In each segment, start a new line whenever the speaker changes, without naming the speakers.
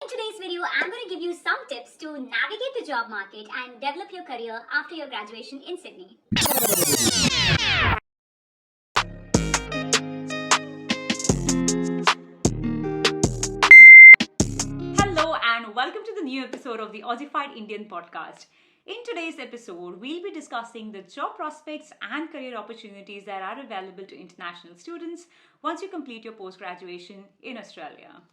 today's video, I'm going to give you some tips to navigate the job market and develop your career after your graduation in Sydney.
Hello and welcome to the new episode of the AUSSIE-FIED Indian podcast. In today's episode, we'll be discussing the job prospects and career opportunities that are available to international students once you complete your post-graduation in Australia.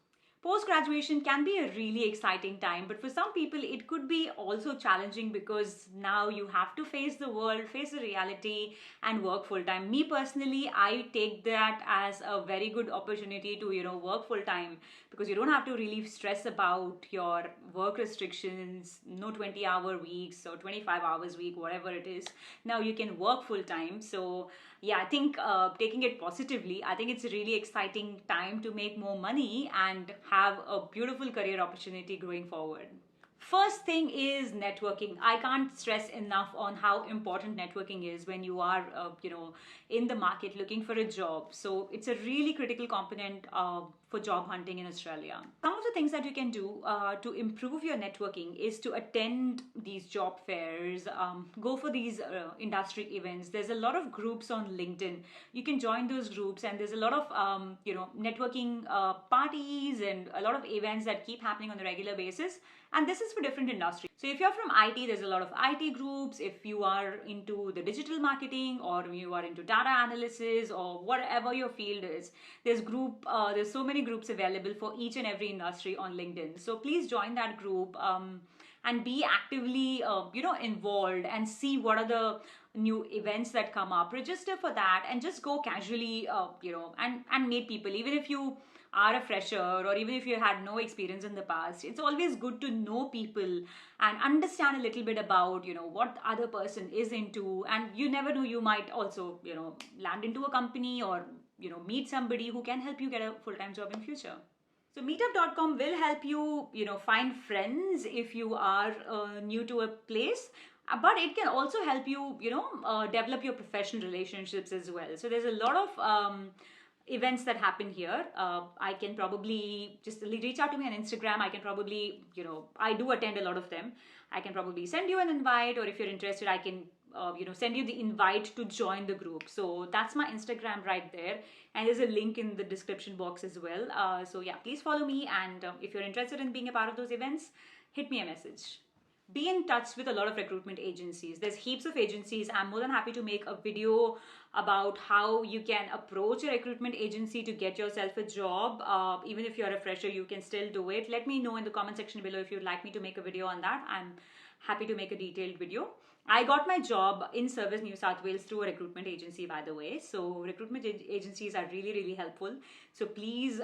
Post-graduation can be a really exciting time, but for some people it could be also challenging because now you have to face the world, face the reality and work full-time. Me personally, I take that as a very good opportunity to, work full-time because you don't have to really stress about your work restrictions, no 20-hour weeks or 25 hours week, whatever it is. Now you can work full-time. So yeah, I think taking it positively, I think it's a really exciting time to make more money and have a beautiful career opportunity going forward. First thing is networking. I can't stress enough on how important networking is when you are, in the market looking for a job. So it's a really critical component for job hunting in Australia. Some of the things that you can do to improve your networking is to attend these job fairs, go for these industry events. There's a lot of groups on LinkedIn. You can join those groups, and there's a lot of networking parties and a lot of events that keep happening on a regular basis. And this is for different industries. So if you're from IT, there's a lot of IT groups. If you are into the digital marketing or you are into data analysis or whatever your field is, there's so many groups available for each and every industry on LinkedIn. So please join that group and be actively involved and see what are the new events that come up. Register for that and just go casually and meet people. Even if you are a fresher or even if you had no experience in the past, it's always good to know people and understand a little bit about what the other person is into. And you never know, you might also land into a company or meet somebody who can help you get a full-time job in future. So meetup.com will help you find friends if you are new to a place, but it can also help you develop your professional relationships as well. So there's a lot of events that happen here. I can probably just reach out to me on Instagram. I can probably, I do attend a lot of them. I can probably send you an invite, or if you're interested, I can, send you the invite to join the group. So that's my Instagram right there. And there's a link in the description box as well. So yeah, please follow me. And if you're interested in being a part of those events, hit me a message. Be in touch with a lot of recruitment agencies. There's heaps of agencies. I'm more than happy to make a video about how you can approach a recruitment agency to get yourself a job. Even if you're a fresher, you can still do it. Let me know in the comment section below if you'd like me to make a video on that. I'm happy to make a detailed video. I got my job in Service New South Wales through a recruitment agency, by the way. So recruitment agencies are really, really helpful. So please,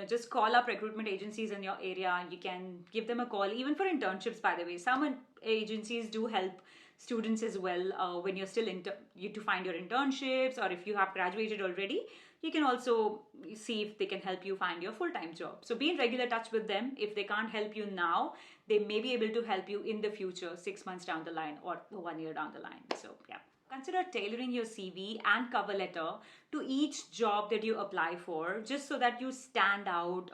just call up recruitment agencies in your area. You can give them a call, even for internships, by the way. Some agencies do help students as well when you're still to find your internships, or if you have graduated already, you can also see if they can help you find your full-time job. So be in regular touch with them. If they can't help you now, they may be able to help you in the future, 6 months down the line or 1 year down the line. So yeah. Consider tailoring your CV and cover letter to each job that you apply for, just so that you stand out,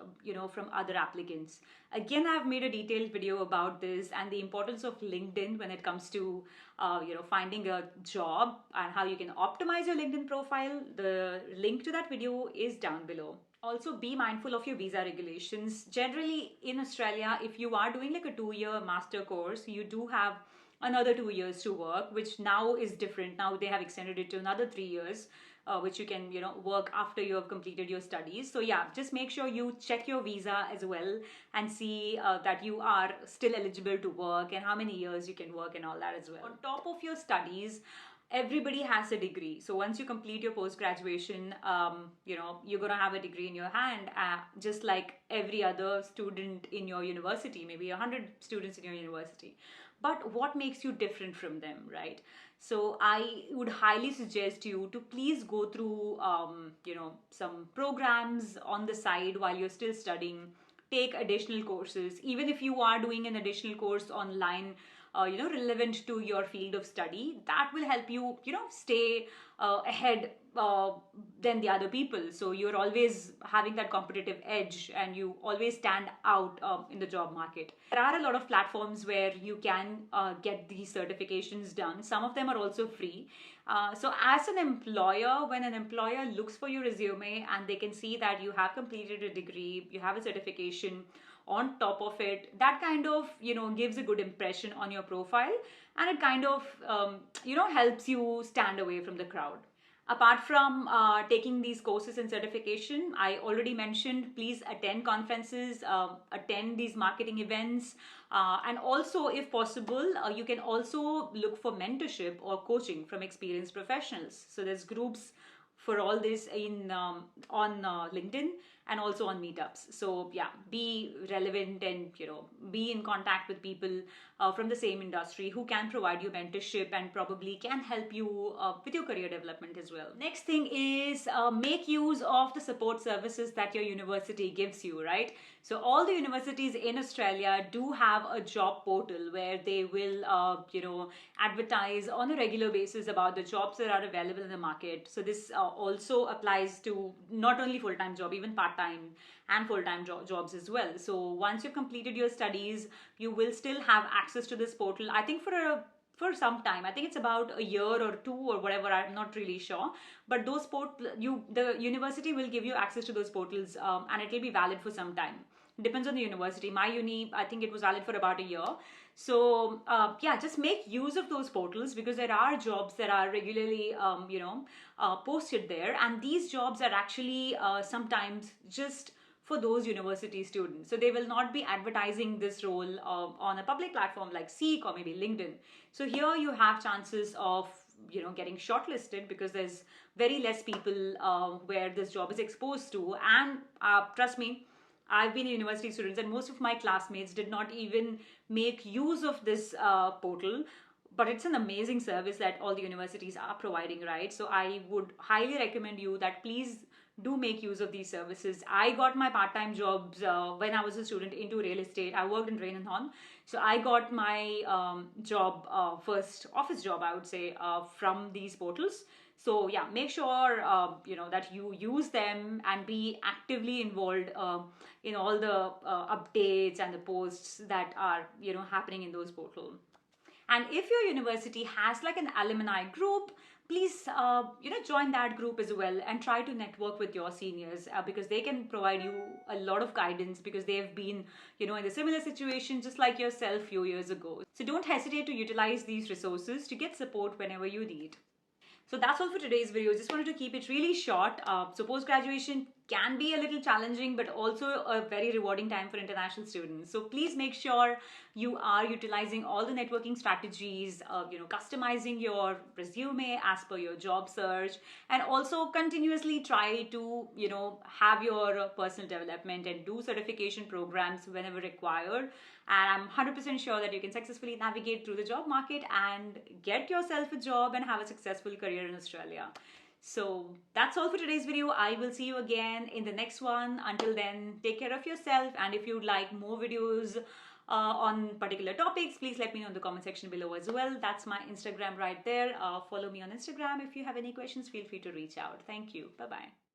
from other applicants. Again, I've made a detailed video about this and the importance of LinkedIn when it comes to, finding a job and how you can optimize your LinkedIn profile. The link to that video is down below. Also, be mindful of your visa regulations. Generally, in Australia, if you are doing like a 2-year master course, you do have another 2 years to work, which now is different. Now they have extended it to another 3 years, which you can work after you have completed your studies. So yeah, just make sure you check your visa as well and see that you are still eligible to work and how many years you can work and all that as well. On top of your studies, everybody has a degree. So once you complete your post-graduation, you're going to have a degree in your hand, just like every other student in your university, maybe 100 students in your university. But what makes you different from them, right? So I would highly suggest you to please go through, some programs on the side while you're still studying. Take additional courses. Even if you are doing an additional course online, relevant to your field of study, that will help you, stay ahead than the other people. So you're always having that competitive edge and you always stand out in the job market. There are a lot of platforms where you can get these certifications done. Some of them are also free. So as an employer, when an employer looks for your resume and they can see that you have completed a degree, you have a certification on top of it, that kind of gives a good impression on your profile, and it kind of helps you stand away from the crowd. Apart from taking these courses and certification, I already mentioned, please attend conferences, attend these marketing events, and also, if possible, you can also look for mentorship or coaching from experienced professionals. So there's groups for all this on LinkedIn and also on meetups. So yeah, be relevant and be in contact with people from the same industry who can provide you mentorship and probably can help you with your career development as well. Next thing is make use of the support services that your university gives you, right? So all the universities in Australia do have a job portal where they will advertise on a regular basis about the jobs that are available in the market. So this also applies to not only full-time job, even part-time and full-time jobs as well. So once you've completed your studies, you will still have access to this portal, I think for some time. I think it's about a year or two or whatever, I'm not really sure, but the university will give you access to those portals, and it will be valid for some time. Depends on the university. My uni, I think it was valid for about a year. So yeah, just make use of those portals, because there are jobs that are regularly posted there, and these jobs are actually sometimes just for those university students. So they will not be advertising this role on a public platform like Seek or maybe LinkedIn. So here you have chances of getting shortlisted, because there's very less people where this job is exposed to. And trust me, I've been a university student and most of my classmates did not even make use of this portal. But it's an amazing service that all the universities are providing, right? So I would highly recommend you that please do make use of these services. I got my part-time jobs when I was a student into real estate. I worked in Rain and Horn. So I got my first office job, I would say, from these portals. So yeah, make sure that you use them and be actively involved in all the updates and the posts that are happening in those portals. And if your university has like an alumni group, please join that group as well and try to network with your seniors, because they can provide you a lot of guidance, because they have been in a similar situation just like yourself few years ago. So don't hesitate to utilize these resources to get support whenever you need. So that's all for today's video. Just wanted to keep it really short. So post-graduation can be a little challenging, but also a very rewarding time for international students. So please make sure you are utilizing all the networking strategies, customizing your resume as per your job search, and also continuously try to, have your personal development and do certification programs whenever required. And I'm 100% sure that you can successfully navigate through the job market and get yourself a job and have a successful career in Australia. So that's all for today's video. I will see you again in the next one. Until then, take care of yourself. And if you'd like more videos on particular topics, please let me know in the comment section below as well. That's my Instagram right there. Follow me on Instagram. If you have any questions, feel free to reach out. Thank you. Bye-bye.